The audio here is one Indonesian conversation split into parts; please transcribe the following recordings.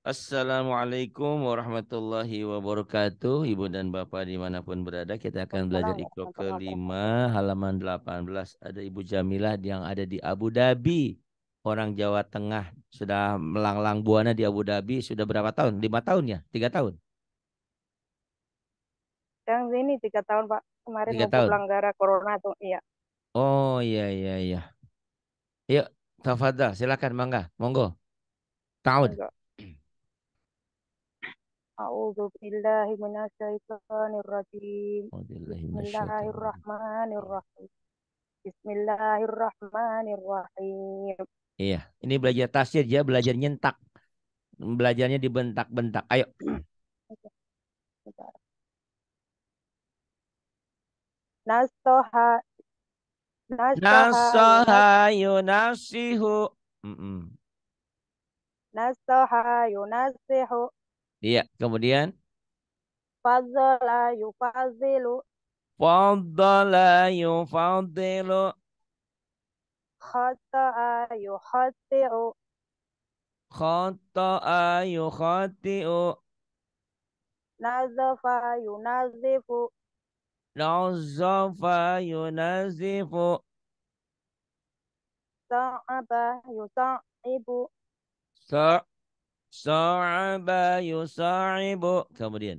Assalamualaikum warahmatullahi wabarakatuh. Ibu dan Bapak dimanapun berada, kita akan belajar Wassalamu Iqra warahmatullahi wabarakatuh. kelima halaman 18. Ada Ibu Jamilah yang ada di Abu Dhabi. Orang Jawa Tengah sudah melanglang buana di Abu Dhabi sudah berapa tahun? 5 tahun ya? 3 tahun? Yang ini 3 tahun Pak, kemarin Tiga mau tahun. pulang gara corona tuh, iya. Oh iya iya iya. Yuk, tafadhal, silakan mangga. Monggo. Taud. Enggak. A'udzu billahi minasyaitonir rajim. Auzubillahi minasyaitonir rajim. Bismillahirrahmanirrahim. Bismillahirrahmanirrahim. Iya, ini belajar tasjid ya, belajar nyentak. Belajarnya dibentak-bentak. Ayo. Oke, bentar. Nasoha nasoha yunas Nasaha yunasihu. Mm-mm. nasoha yunasihu Iya, kemudian fadzala yufazilu faddala yufaddilu khata'a yukhati'u khata'a yukhati'u nazafa yunazifu nazafa yunazifu sa'aba yusa'ibu sa sa'aba yusa'ibu. Kemudian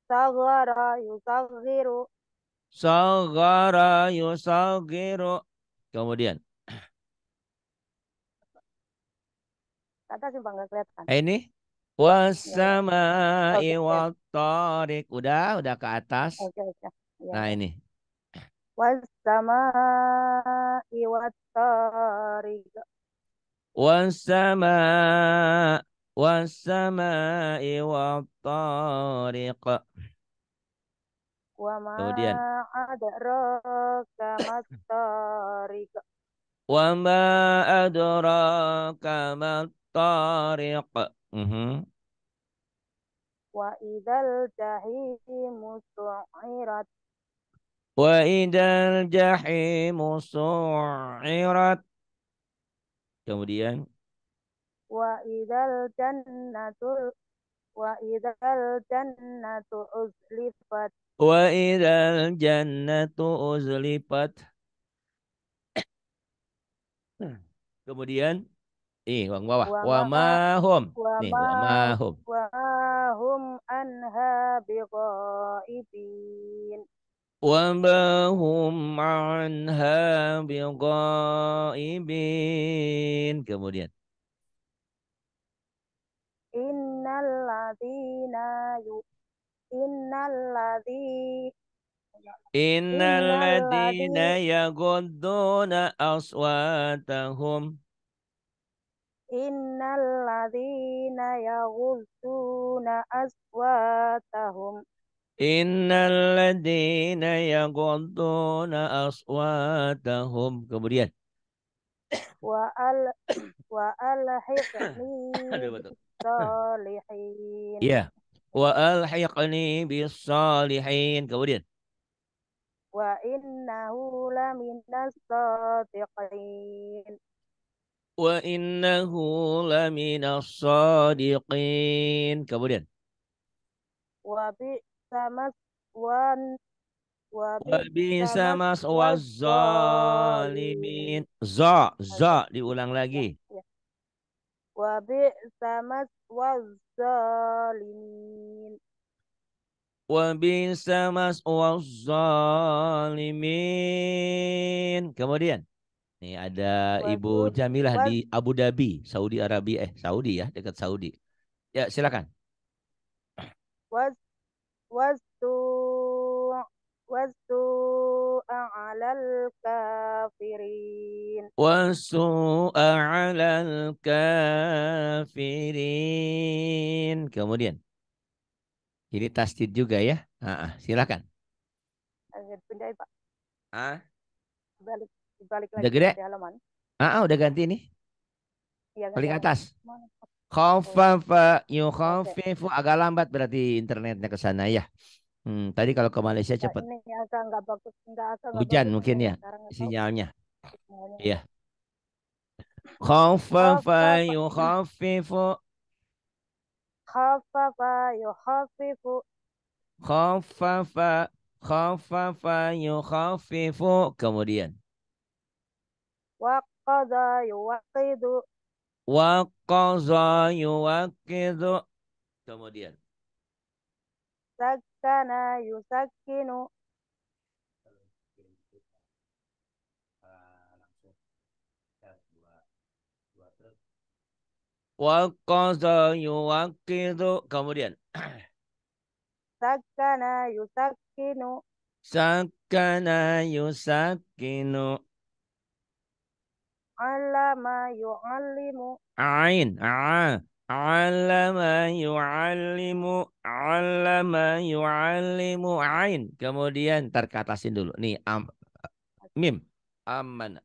saghara yusaghiru. saghara yusaghiru. Kemudian Kata sih Bang, nggak kelihatan. ini Ya, ya. wassama'i Oke, oke, wattariq. Udah ke atas. oke, oke. Ya, Nah ya. ini. Wassama'i wattariq Wassama wassama'i wattariq. wa ma Kemudian adraka mattariq wa ma adraka mattariq. Mhm. wa idzal jahimu su'irat Wa idal jahimu su'irat. Kemudian wa idzal jannatul wa idzal jannatu uzlifat wa idal jannatu uzlifat. Kemudian bang bawah. wa Wa ma mahum. wa Nih ma wa mahum. wa hum anha bighaibin. وما هم عنها بغائبين. Kemudian innal ladzina yu innal ladzi innal innal ladzi ladzina yaghudduna aswatahum innal ladzina yaghudduna aswatahum innal ladzina yaghudduna aswatahum. Kemudian wa al wa alhiqni aduh betul. bis solihin Iya. Wa alhiqni bis salihin. Kemudian wa innahu laminas sadiqin wa innahu laminas sadiqin. Kemudian wa bi samas wan wa bi Wabisa samas mas wazalimin. wazalimin. Za Oke, diulang ya, lagi. ya. Wa bi samas wazalimin. Wabisa mas wazalimin. Kemudian, nih ada Ibu Wasud Jamilah di was Abu Dhabi, Saudi Arabia. Saudi ya, dekat Saudi. Ya, silakan. was wastu wastu a'lal kafirin. Wasu'a 'alal kafirin. Kemudian, ini tasdid juga ya. Silakan. Pindah Pak, Ah, balik dibalik udah lagi gede? di halaman. Udah ganti nih. Iya, ganti Paling halaman. atas. Mana? Oh ya, Khaffafa oke. yukhafifu agak lambat berarti internetnya ke sana ya. Tadi kalau ke Malaysia Nah, cepet. ini agak nggak Hujan bagus mungkin sinyalnya ya sekarang, nggak tahu sinyalnya. sinyalnya. Iya. Khaffafa Khaffafa yukhaffifu khaffafa yukhaffifu Khaffafa, khaffafa yukhaffifu. Kemudian. waqqada yuwaqqidu Waqaza yuwaqidu. Kemudian. sakkana yusakkinu Waqaza yuwaqidu. Kemudian. sakkana yusakkinu Sakana yusakkinu. allama yu'allimu Ain. Allama yu'allimu. Allama yu'allimu. Ain. Kemudian ntar ke atasin dulu. Nih. Mim. Aman.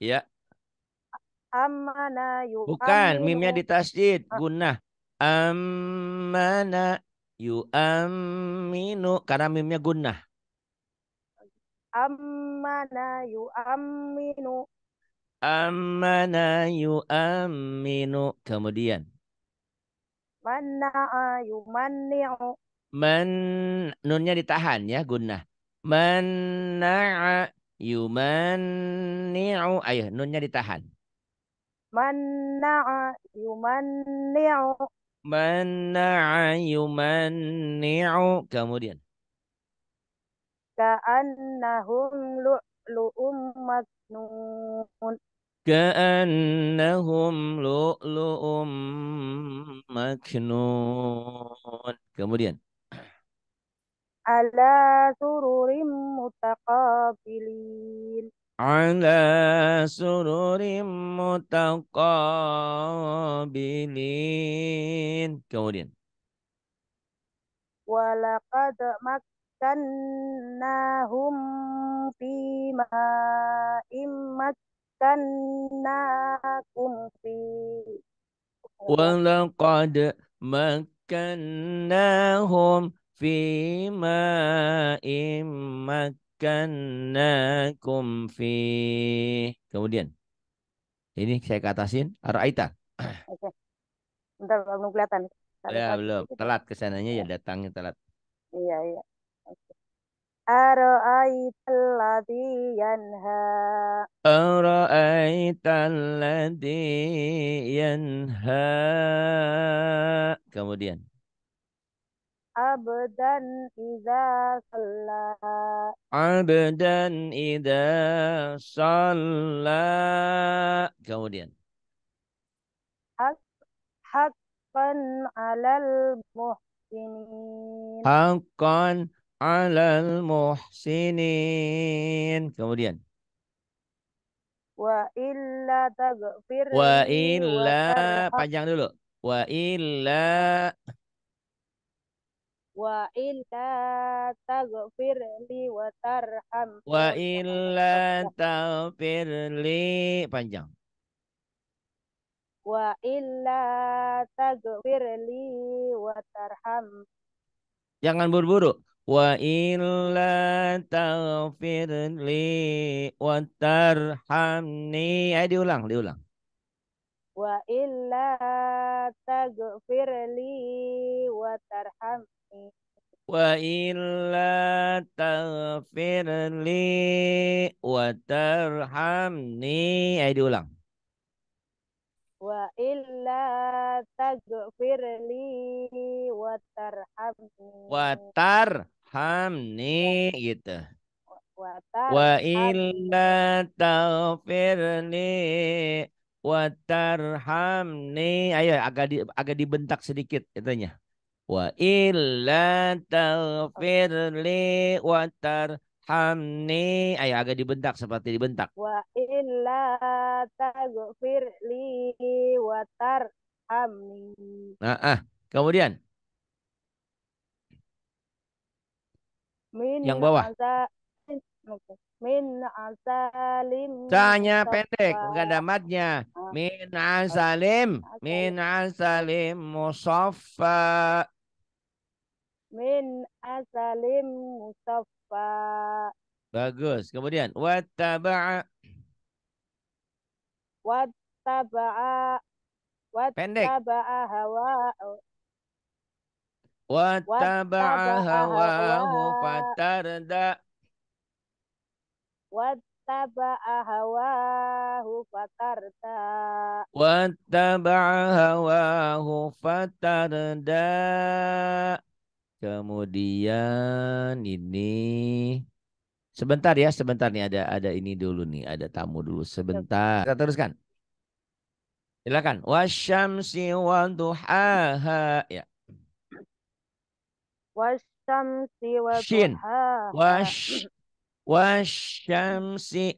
Ya. amana Bukan. yu'aminu Mimnya ditasydid. Gunnah. Amana yu'aminu. Karena mimnya gunnah. amana yu'aminu Amana yu'aminu. Kemudian. manna'a yumanni'u Man nunnya ditahan ya gunnah. Manna'a yumanni'u. Ayo nunnya ditahan. manna'a yumanni'u Manna'a yumanni'u. Kemudian. ka'annahum lu'lu'um maknun Ka'annahum lu'lu'um maknun. Kemudian. ala sururim mutaqabilin Ala sururim mutaqabilin. Kemudian. walaqad makkannahum fima immakkannakum fi Walaqad makkannahum fima immakkannakum fi. Kemudian. Ini saya katasin. Araita. Oke, bentar belum kelihatan. Ada Ya satu belum. sedikit ya. Telat kesananya ya Ya, datangnya telat. iya, iya. Oke. Ara'aital ladzi yanha Ara'aita alladhi yanha. Kemudian. abdan idza shalla Abdan idza shalla. Kemudian. hak haqqan 'alal muhsinin Haqqan 'alal muhsinin. Kemudian. wa illa taghfir Wa li wa illa. tarham Panjang dulu. Wa illa. wa illa taghfir li wa tarham Wa oh jangan illa ya. taghfirli. Panjang. Wa illa taghfir li wa tarham Jangan buru-buru. Wa illa taghfirli wa tarhamni. Ayo diulang, diulang. wa illa taghfir li wa tarhamni Wa illa taghfirli wa tarhamni. Ayo diulang. wa illa taghfir li wa tarhamni Wa tarhamni gitu. wa Wa tarhamni illa taghfirli wa tarhamni. Ayo agak dibentak sedikit itunya. Wa illa taghfirli wa tarhamni. Ayo agak dibentak seperti dibentak. wa illa taghfir li wa tarhamni Nah, kemudian min yang bawah. asa min asalim Tanya pendek, musaffa enggak ada matnya. Min asalim, min asalim musaffa. min asalim musaffa Bagus. Kemudian wattaba'a. wattaba'a Pendek. wattaba'a hawa Wattaba'a wattaba'a hawa hawahu fatarda. wattaba'a hawahu fatarda. Wattaba'a hawahu fatarda. Kemudian ini sebentar ya, sebentar nih ada ini dulu nih, ada tamu dulu sebentar. Kita teruskan. Silakan. Wasyamsi wa duhaha. Ya. Wasyamsi wa Shin. duhaha. Wash wasyamsi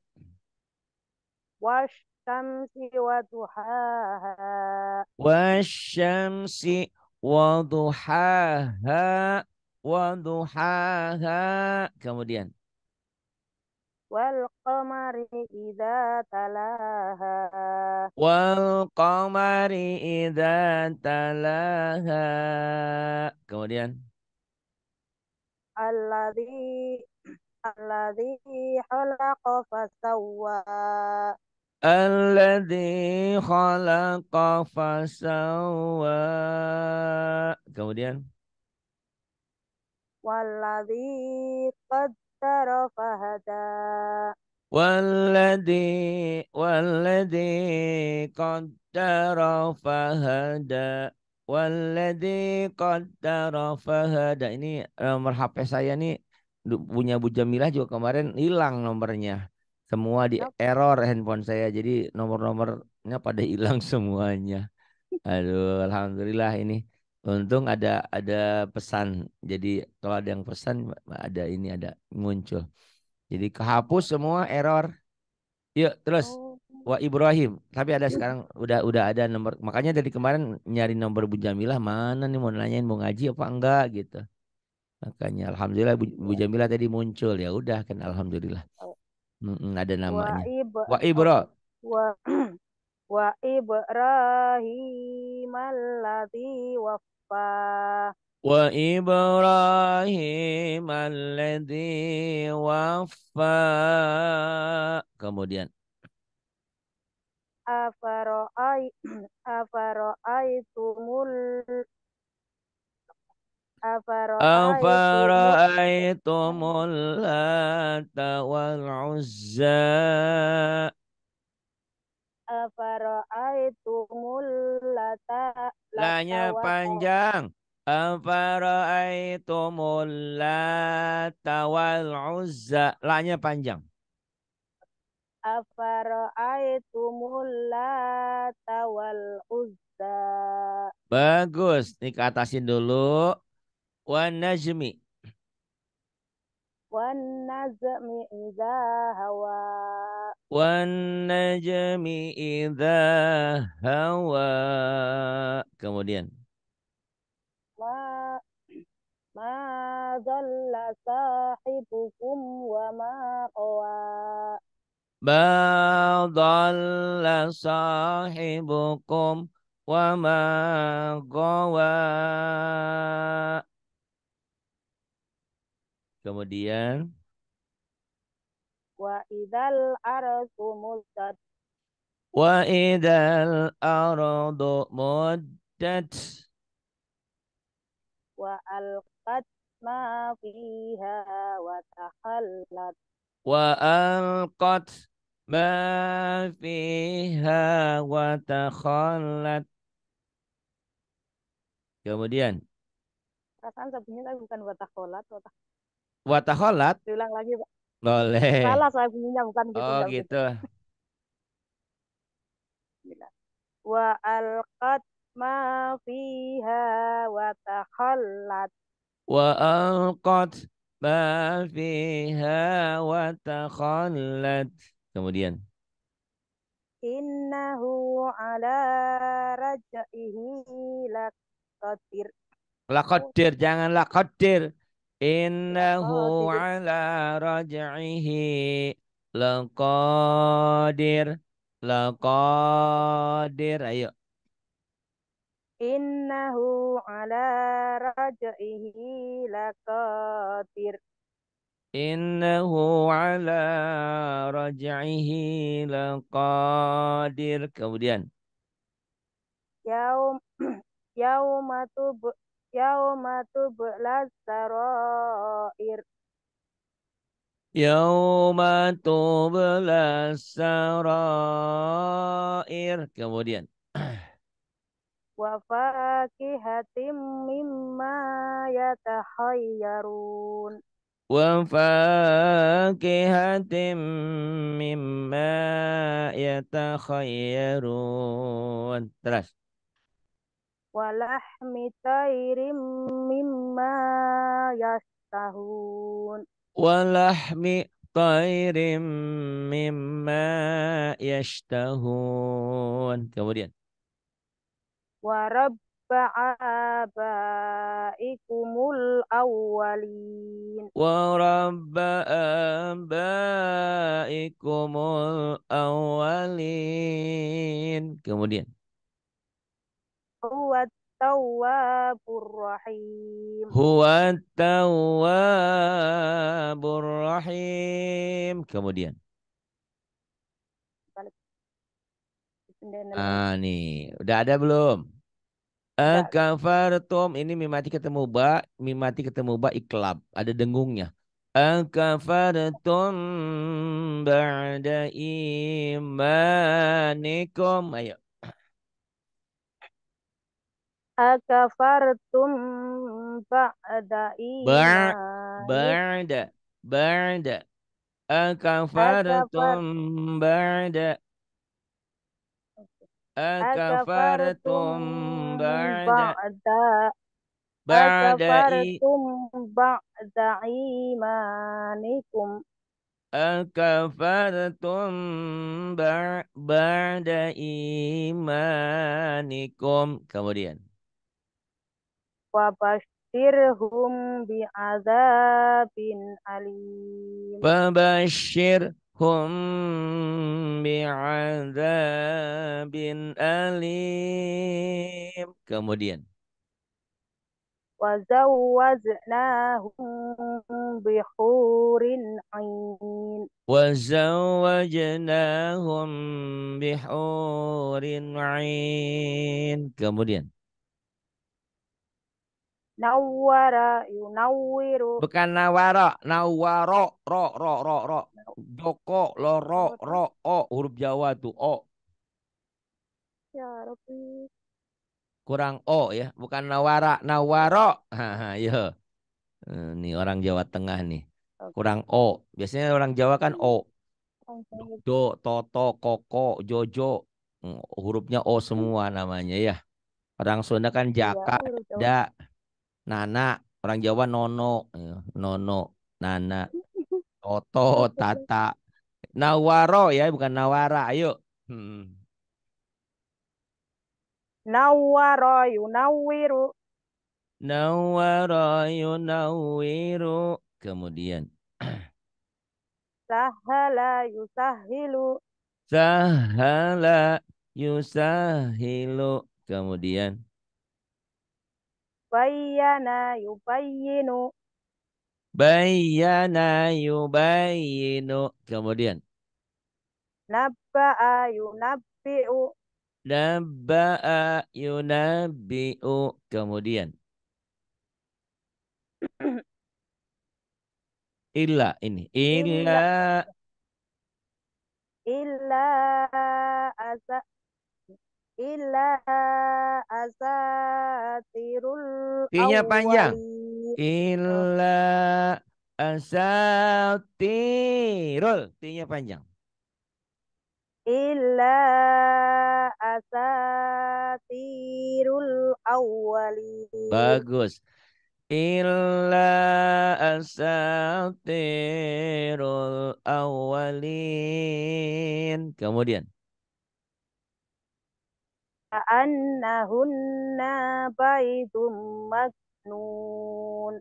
Wasyamsi wa duhaha. wasyamsi wa duhaha wa duhaha. Kemudian Wal qamari idza talaha. wal qamari idza talaha. Kemudian Alladzi alladzi khalaqa fasawwa. alladzi khalaqa fasawwa. Kemudian Walladzi qaddara fahada. Walladzi qaddara fahada. Walladzi qaddara fahada. Ini nomor HP saya nih punya Bu Jamilah juga kemarin hilang nomornya. Semua di Kenapa? error handphone saya. Jadi nomor-nomornya pada hilang semuanya. Aduh, alhamdulillah ini. Untung ada pesan. Jadi kalau ada yang pesan ada ini ada muncul. Jadi kehapus semua error. Yuk terus. Oh, Wah Ibrahim. Tapi ada sekarang udah ada nomor. Makanya dari kemarin nyari nomor Bu Jamilah mana nih mau nanyain mau ngaji apa enggak gitu. Makanya alhamdulillah Bu iya. Jamilah tadi muncul ya udah kan alhamdulillah. Oh, Ada Wa namanya. ib Wah oh, Ibro. wa wa Ibrahim alladzi waffa. Wa Ibrahim alladzi waffa. Kemudian Afara'ai afara'aitumul afara'aitumul afara'aitumul lata wal uzza. afara'aitumul lata Lanya wa panjang. Afara'aitumul lata wal uzza. Lanya panjang. afara'aitumul lata wal uzza. Bagus. Nih ke atasin dulu. Wan najmi. Wan nazmi idza hawa. Wan najmi idza hawa. Kemudian. Ma ma dhalla sahibukum wa ma qawa. Ma dhalla sahibukum wa ma gawa. Kemudian Wa idzal ardu muddat. wa idal ardu muddat Wa alqat ma fiha wa takhallat. wa alqat ma fiha wa takhallat. Kemudian Perasaan saya bunyi tapi bukan wa takhallat. wa takhallat Diulang lagi, Pak. boleh. Salah saya bunyinya bukan gitu, Oh enggak gitu. gitu. Gila. Wa alqat ma fiha wa takhallat. Wa alqat ma fiha wa takhallat. Kemudian Innahu ala raj'ihi laqadir. Oh, laqaddir jangan laqaddir. Innahu laqadir. ala raj'ihi laqadir. Laqadir. Ayo. Innahu ala raj'ihi laqadir. Innahu ala raj'ihi laqadir. Kemudian Yaum yauma tub yauma tublas sarair. Yauma tublas sarair. Kemudian. Wa fakihatim mimma yatakhayyarun. Wa fakihatim mimma yatakhayyarun. Terus. Walahmi tairim mimma yastahun. Walahmi tairim mimma yashtahun. Kemudian. Warabba abaikumul awwalin. ورب آبائكم الأولين. Kemudian. Huwa tawwabur rahim. Huwa tawwabur rahim. Kemudian. Balik pindahin lagi. Ah nih, udah ada belum? Udah. Akafartum ini mimati ketemu ba, mimati ketemu ba iklab, ada dengungnya. Akafartum ba'da imanikum. Ayo. Akafartum ba'da Ba imanik. ba'da ba'da Akafar akafartum ba'da akafartum akafartum ba'da ba'da ba'da i akafartum ba'da imanikum. akafartum ba'da imanikum. Kemudian. Wabashirhum bi'adzabin alim. Fabashshirhum bi'adzabin alim. Kemudian. Wazawwaznahum bihurin ain. وزوجناهم بحور عين. Kemudian. Nawwara yunawwiru. Bukan nawara, nawaro, ro. Joko, loro, Apa tuh? ro, o, huruf Jawa tuh, o. Ya Rabbi. Kurang o ya, bukan nawara, nawaro. Haha, yo. Ini orang Jawa Tengah nih. Oke. Kurang o. Biasanya orang Jawa kan o. Oke. Do, Toto, Koko, Jojo. Hurufnya o semua namanya ya. Orang Sunda kan Iya, Jaka, huruf Da, Jawa. Nana. Orang Jawa Nono, ya, Nono, Nana, Toto, Oke. Tata. Nawaro ya, bukan Nawara. Ayo. Hmm. Nawwara yunawwiru. Nawara yunawiru. Kemudian. Sahala yusahilu. Sahala yusahilu. Kemudian. Bayyana yubayyinu. Bayyana yubayyinu. Kemudian. Nabba'a yunabbi'u. Nabba'a yunabbi'u. Kemudian. Illa ini. Illa. Illa illa asa illa asatirul T-nya panjang. awwalin. Oh, Illa asatirul. T-nya panjang. illa asatirul awwalin. Bagus. Illa asatirul awalin. Kemudian. Ka'annahunna baydum maknun.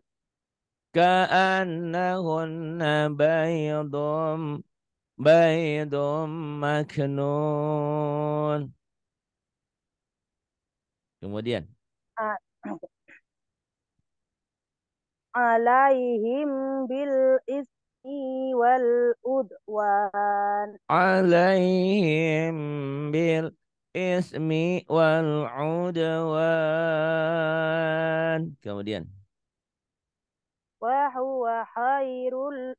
Ka'annahunna baydum maknun. Kemudian. A- Alaihim bil ismi wal udwan. Alaihim bil ismi wal udwan. Kemudian wa huwa khairul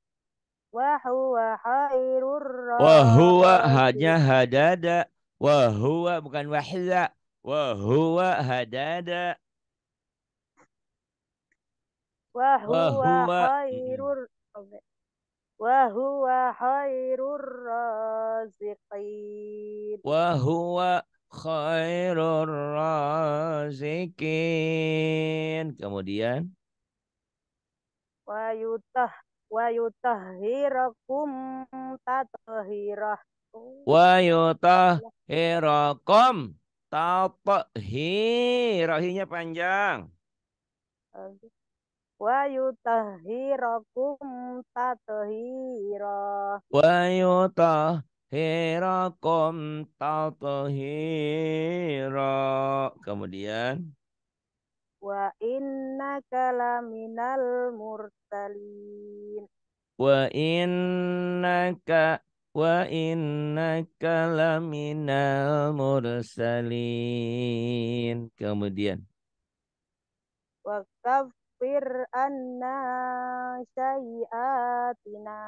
wa huwa khairur Wahuwa hanya raziqin. hadada. Wahuwa bukan wahda. Wahuwa hadada. Wa huwa Wahuwa. khairur wa huwa khairur raziqin. Wahuwa khairur razikin. Kemudian. Wa yutah wa yutahhirakum tathirah. Oh, Wa Allah. yutahhirakum tathhir. Rohinya panjang. Wa yutahhirakum tathira. Wa yutahhirakum tathhira. Kemudian. Wa innaka laminal mursalin. Wa innaka wa innaka laminal mursalin. Kemudian Wa kaffir anna syai'atina.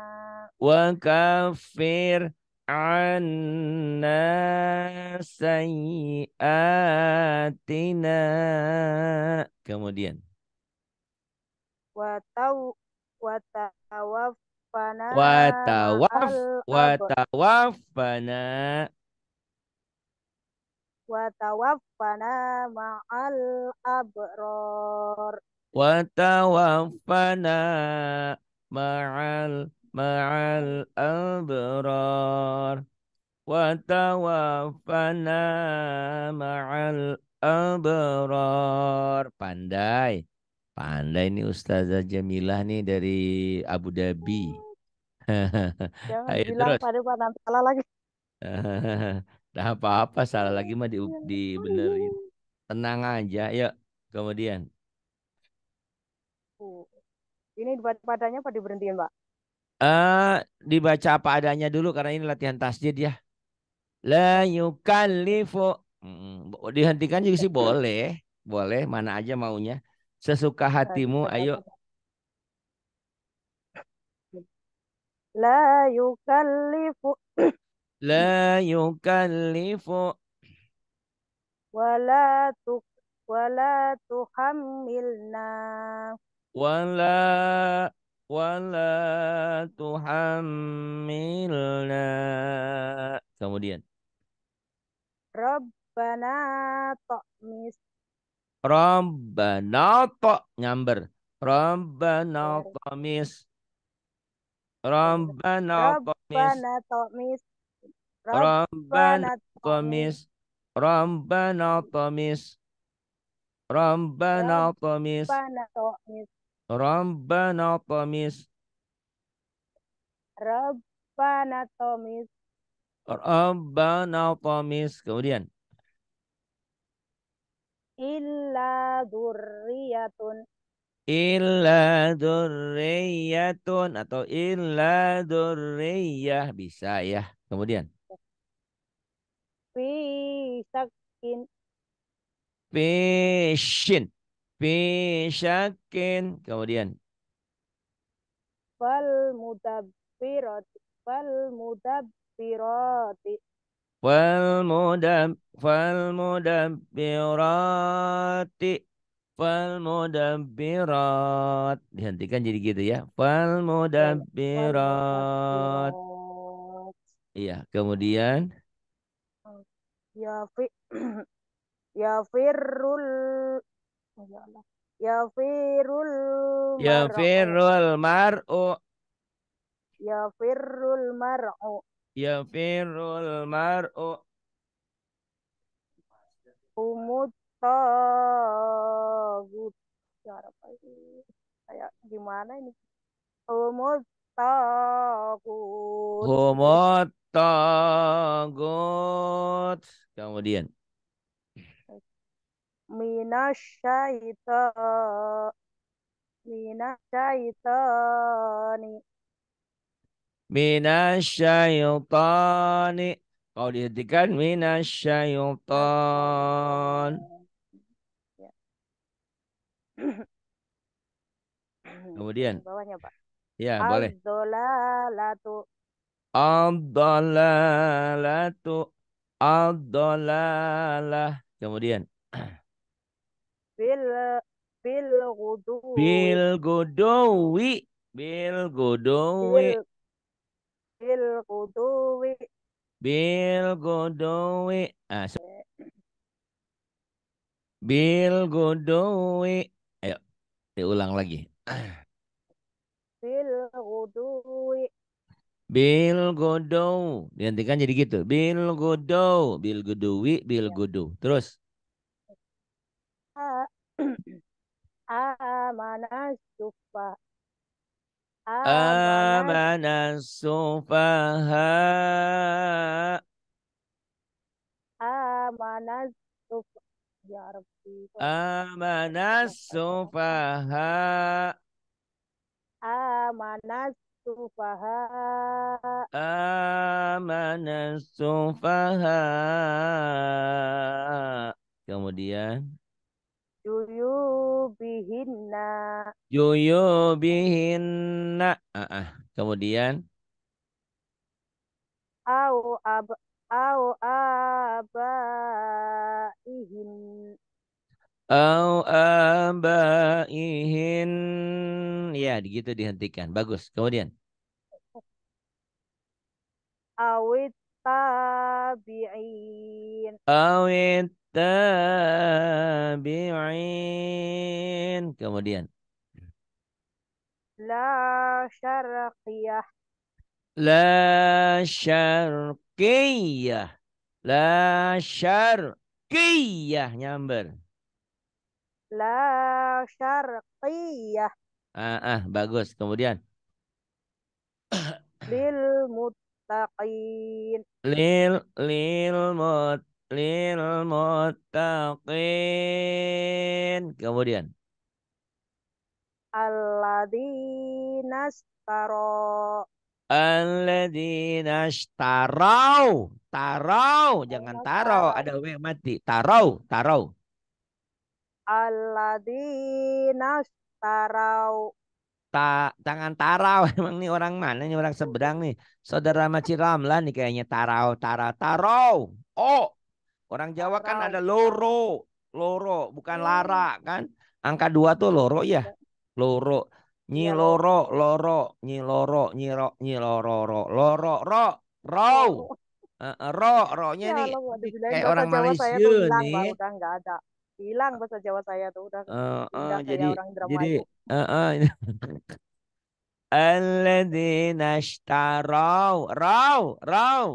wa kafir anna sayyiatina. Kemudian Wa taw wa tawaffana wa tawaf ma'al wa ab tawaffana wa tawaffana ma'al abrar. wa tawaffana ma'al abrar. Watawaffana ma'al abrar. Pandai. Pandai nih Ustazah Jamilah nih dari Abu Dhabi. Jangan Ayo bilang terus. pada Pak nanti salah lagi. Dah apa-apa salah lagi mah dibenerin. Tenang aja. Yuk. Kemudian. Ini dibaca padanya apa diberhentiin, Pak? eh Dibaca apa adanya dulu karena ini latihan tasjid ya. La Oh, yukallifu. Dihentikan juga sih boleh. Boleh, mana aja maunya. Sesuka hatimu, ayo. dibaca. La yukallifu La yukallifu. wala tu wala tuhammilna Wala. Wala tuhammilna. Kemudian. Rabbana ta'mis Rabbana nyamber. Rabbana ber tamis. oh, iya. Rabbana tamis. Rabbana ta'mis Rabbana Rabbana ta'mis tamis. Rabbana tamis. Rabbana tamis. Rabbana ta'mis Rabbana tamis. Rabbana ta'mis Rabbana tamis. Kemudian. illa dzurriyyatun Illa dzurriyyatun atau illa dzurriyyah bisa ya. Kemudian. fi sakin Fishin. Fisyakin. Kemudian. fal mudabbirati fal mudabbirati Falmudabbirati. Falmudabbirat. Dihentikan jadi gitu ya. ya ya fal Falmudabbirat. mudabbirat Iya, kemudian ya fi ya firul ya Allah ya firul ya mar'u firul mar'u. ya firul mar'u Ya firul mar'u. umut tagut ya apa ini kayak gimana ini umut tagut Humut tagut. Kemudian. minasyaita minasyaitani Minasyaitani. Kalau dihentikan minasyaiton. asyaiton. Ya. Kemudian, Bagian bawahnya, Pak. ya boleh. Az-zolalatu Ad-dalalatu. Ad-dalalah. Kemudian. bil bil guduwi Bil gudowi. Bil gudowi. bil bil guduwi Bil gudowi. Bil gudowi. Ayo, diulang lagi. bil guduwi Bil godow. Dihentikan jadi gitu. Bil godow. Bil gudowi. Bil ya. gudu. Terus. A- Amanah sufa amanah Amana sufaha. amanah sufa ya Rabbi kok Amana cepet bacanya. sufaha. Amanah sufaha Amana sufaha. Kemudian. juyubihinna Juyubihinna. Kemudian. au ab au abaihin Au abaihin. Ya, gitu dihentikan. Bagus. Kemudian. awit tabi'in Awit tabi'in. Kemudian. la syarqiyah La syarqiyah. La syarqiyah. Nyamber. la syarqiyah Bagus. Kemudian. lil muttaqin Lil, lil mut, lil muttaqin. Kemudian. alladzina staro Alladzina ishtarau. Tarau. Jangan taro. Ada W yang mati. Tarau. Tarau. alladzina starau Tangan tarau. Emang nih orang mana? Ini orang seberang nih. Saudara Maci Ramlan nih kayaknya. Tarau. Tarau. Tarau. Oh. Orang Jawa kan starau ada loro. Loro. Bukan lara kan. Angka dua tuh loro ya. iya Loro. Nyi iya loro. loro Loro. Nyi loro. Nyi ro. Nyi loro. Ro. Loro. Ro. Row. loro Ro. Ro-nya ya nih Allah mau ini dibilangin kayak bahasa orang Jawa saya Malaysia tuh hilang nih. Pak udah nggak ada hilang bahasa Jawa saya tuh udah pindah Jadi kayak orang jadi Indramayu. ini alladzina ishtarau raw raw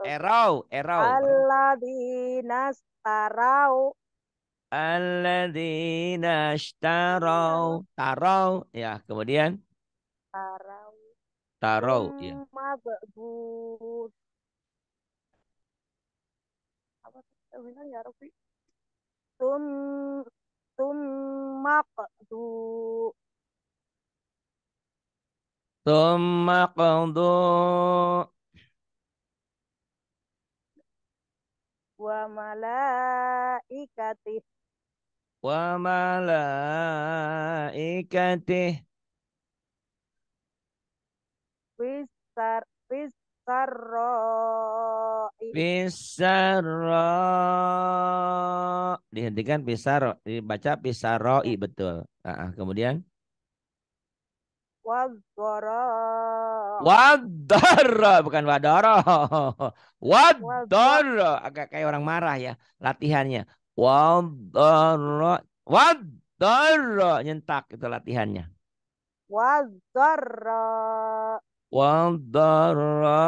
Oke. erau Alladzina starau alladzina ishtarau tarau ya kemudian starau tarau ya summa ba'du apa tuh saya bilang ya Rabbi sum summa qadu tsumma qadu wa malaikati wa malaikatih bisar bisarroi Pisaro dihentikan pisaro dibaca pisaroi ya betul. Kemudian wadzara wadara bukan wadara. wadzar Wadara agak kayak orang marah ya latihannya. Wadara wadara nyentak itu latihannya. wadzarra Wadara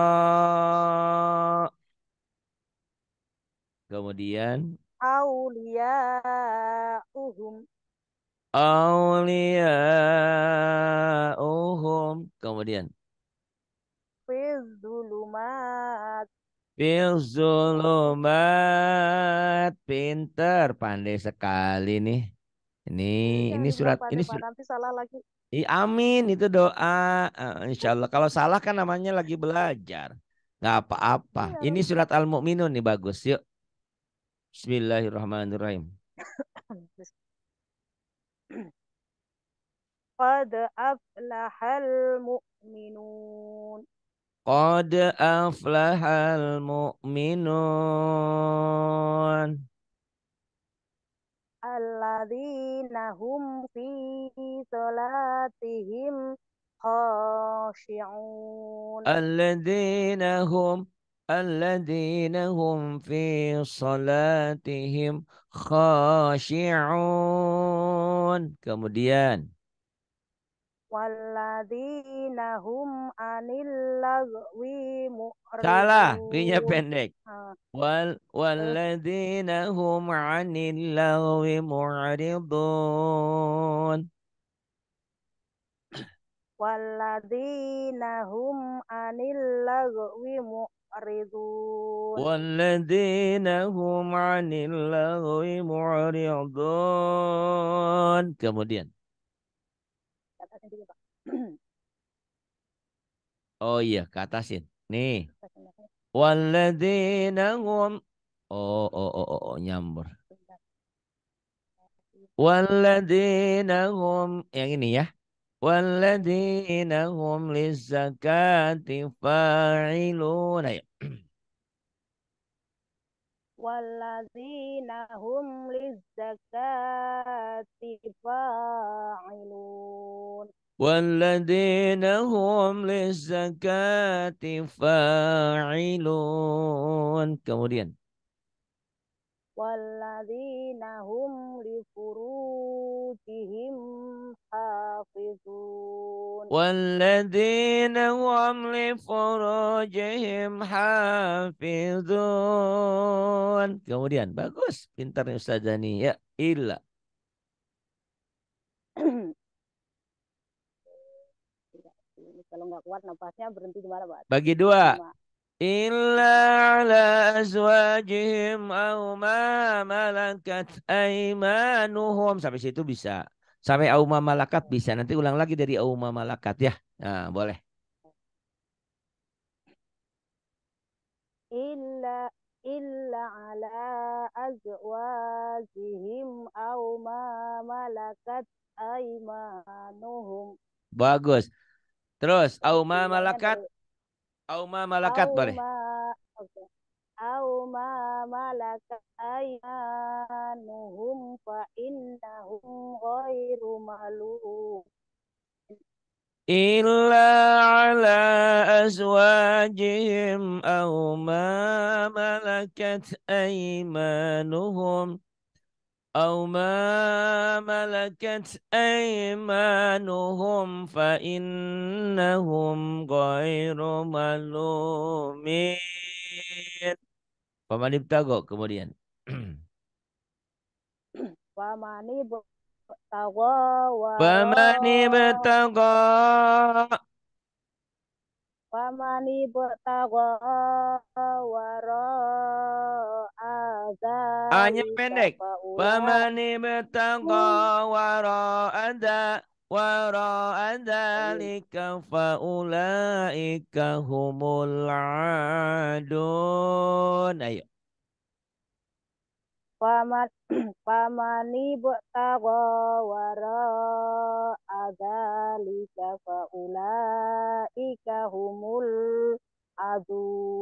kemudian aulia uhum Awliya'uhum. Kemudian. fi zulumat Fil zulumat. Pinter. Pandai sekali nih. Ini iya ini dibilang surat. Ini pandai Pak surat. nanti salah lagi Amin. Itu doa. Insya Allah. Kalau salah kan namanya lagi belajar. Nggak apa-apa. Iya, Ini surat Al-Mu'minun nih bagus. Yuk. Bismillahirrahmanirrahim. Qad aflahal mu'minun Qad aflahal mu'minun. alladzina hum fi salatihim khashi'un الذين هم الذين هم في صلاتهم خاشعون. Kemudian walladzina hum anil lagwi salah, pi-nya mu'ridun. pendek. Ah, terus Walladzina hum 'anil lagwi mu'ridun. walladzina hum anil lagwi mu'ridun. والذين هم عن اللغو معرضون. Kemudian, Katakan dulu, Pak. oh iya, ke atasin. Nih, Katakan, والذين هم, oh, nyambur. والذين هم, yang ini ya. والذين هم للزكاة فاعلون. Ayo. walladzina hum lizzakati fa'ilun. والذين هم للزكاة فاعلون. Kemudian, walladzina hum li furujihim hafizun. والذين هم لفروجهم حافظون. Kemudian, bagus. Pintar nih Ustazah nih. Ya, illa. Kalau nggak kuat napasnya berhenti di mana, Pak? Bagi dua. Lima. Illa ala azwajihim au ma malakat aimanuhum. Sampai situ bisa. Sampai au ma malakat bisa. Nanti ulang lagi dari au ma malakat ya. Nah, boleh. illa illa ala azwajihim aw ma malakat aymanuhum. Bagus. Terus, au Berarti ma ulangnya malakat. dari Au ma malakat aw boleh. ma okay. aw ma malakat aymanuhum fa innahum ghairu malum. Illa ala azwajihim au ma malakat aimanuhum au ma malakat aimanuhum fa innahum ghairu malumin. Paman ibtago kemudian. Wa mani tawa waro Paman ibtago. Wamani bertawa waro Hanya azalika pendek. faula Pamani betangga wara ada lika faulaika humul adun. Ayo. paman pamani bertawa waro azalika faula ika humul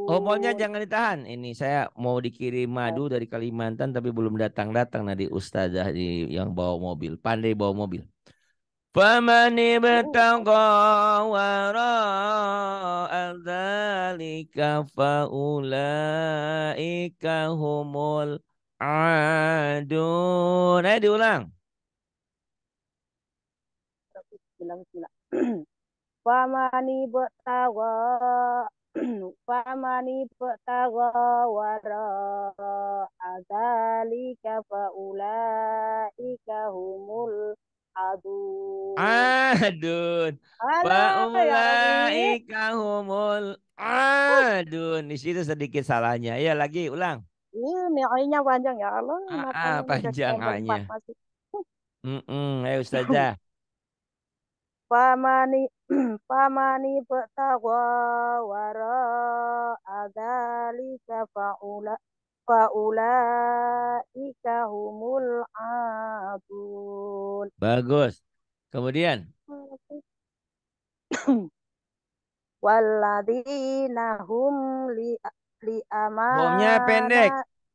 Homolnya adun. jangan ditahan. Ini saya mau dikirim madu dari Kalimantan tapi belum datang-datang nanti ustazah yang bawa mobil. Pandai bawa mobil. فمن ابتغى وراء ذلك فأولئك هم العادون. Ayo diulang. Bilang bilang. Famani bertawa famani bertawa wara azalika faulaika humul adun. Adun. Alah, ya Rabbi. Faulaika humul adun. Di situ sedikit salahnya. Ya lagi ulang. Ini ai-nya panjang ya Allah. Matanya ini udah Panjang keren A-nya. berempat masih. Ayo Ustazah. famani famani betagwa wara adalika faula ika humul adun. Bagus. Kemudian, Walladzina hum li homnya amana pendek.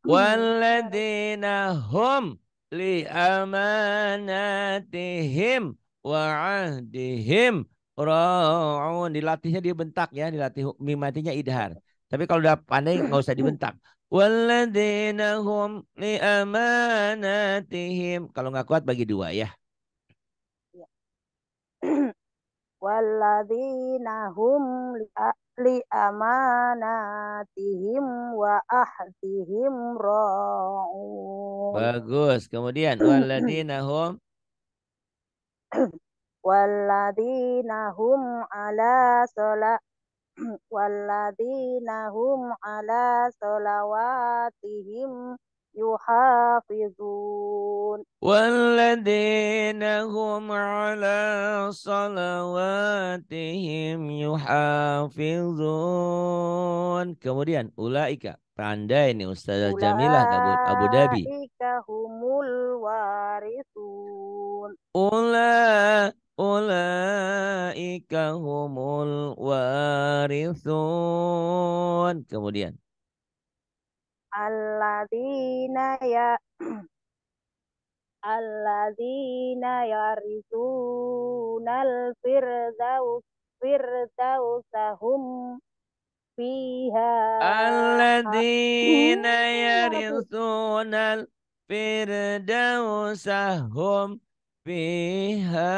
Walladzina hum li amanatihim wa ahdihim ra'un. Dilatihnya dibentak ya, dilatih mim matinya idhar. Tapi kalau udah pandai nggak usah dibentak. Walladzina hum li amanatihim. Kalau nggak kuat bagi dua ya. walladzina hum li amanatihim wa ahdihim ra'un. Bagus. Kemudian walladzina hum Walladzina hum ala sholat walladzina hum ala sholawatihim yuhafizun. والذين هم على صلواتهم يحافظون. Kemudian ulaika. Pandai nih Ustazah Jamilah Abu Dhabi. Ulaika humul warisun. Ulaika humul warithun. Kemudian Alladzina yarisunal firdausahum fiha alladzina apa tuh? yarithunal firdausahum fiha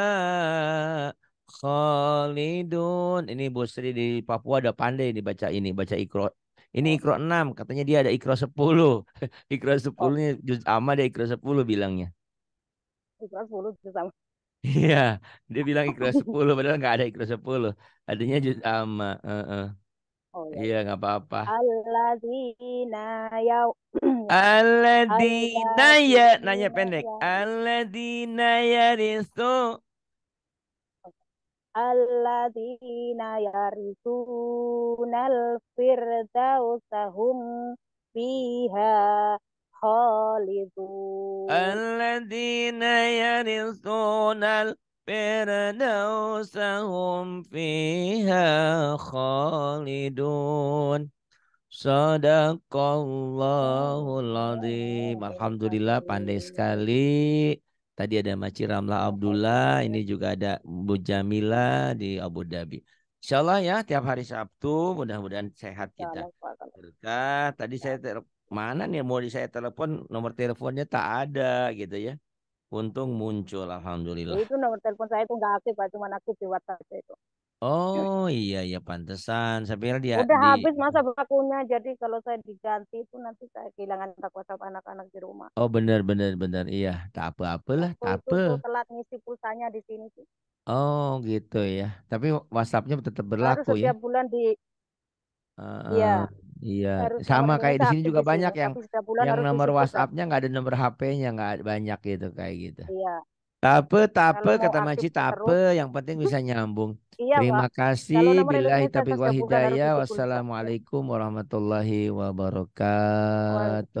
khalidun. Ini Bu Sri di Papua ada pandai nih baca ini, baca Iqra. Ini Oh, Iqra 6, katanya dia ada Iqra 10. Iqra oh, 10 nya juz amma, dia Iqra 10 bilangnya. Ikhlas 10 itu sama. Iya, dia bilang Iqra 10 padahal nggak ada Iqra 10. Adanya juz amma. Heeh. Oh ya, Iya, ya. nggak apa-apa. Alladzina yau ya. Alladzina ya, nanya Alladzina pendek. ya. Alladzina yarithu. Alladzina yarisunal firdausahum fiha khalidun. Alladzina yarithunal firdausa hum fiha khalidun. Sadaqallahul azim. Alhamdulillah pandai sekali. Tadi ada Maci Ramlah Abdullah, ini juga ada Bu Jamila di Abu Dhabi. Insyaallah ya tiap hari Sabtu mudah-mudahan sehat kita. Insyaallah Pak. Berkah. Tadi saya mana nih mau di saya telepon nomor teleponnya tak ada gitu ya. Untung muncul Ya, alhamdulillah. itu nomor telepon saya itu nggak aktif Pak, cuma aktif di WhatsApp itu. Oh iya ya pantesan. Saya pikir dia Udah di. habis masa bakunya, jadi kalau saya diganti itu nanti saya kehilangan kontak WhatsApp anak-anak di rumah. Oh benar benar benar iya. Tak apa-apalah, Aku tak itu apa. tuh telat ngisi pulsanya di sini sih. Oh gitu ya. Tapi WhatsAppnya tetap Harus berlaku ya. setiap bulan di, Heeh, iya, iya. harus Sama nomor kayak Indonesia di sini aktif juga di banyak sini, yang tapi setiap bulan harus nomor isi pulsa. WhatsAppnya nggak ada nomor HP-nya nggak banyak gitu kayak gitu. Iya, Tak apa kalau mau kata aktif Maci tak apa. terus, Yang penting bisa nyambung. iya Terima Pak. kasih. Kalau nomor Billahi Indonesia taufiq saya wa setiap bulan harus hidayah. isi pulsa. Ya. Wassalamualaikum warahmatullahi wabarakatuh.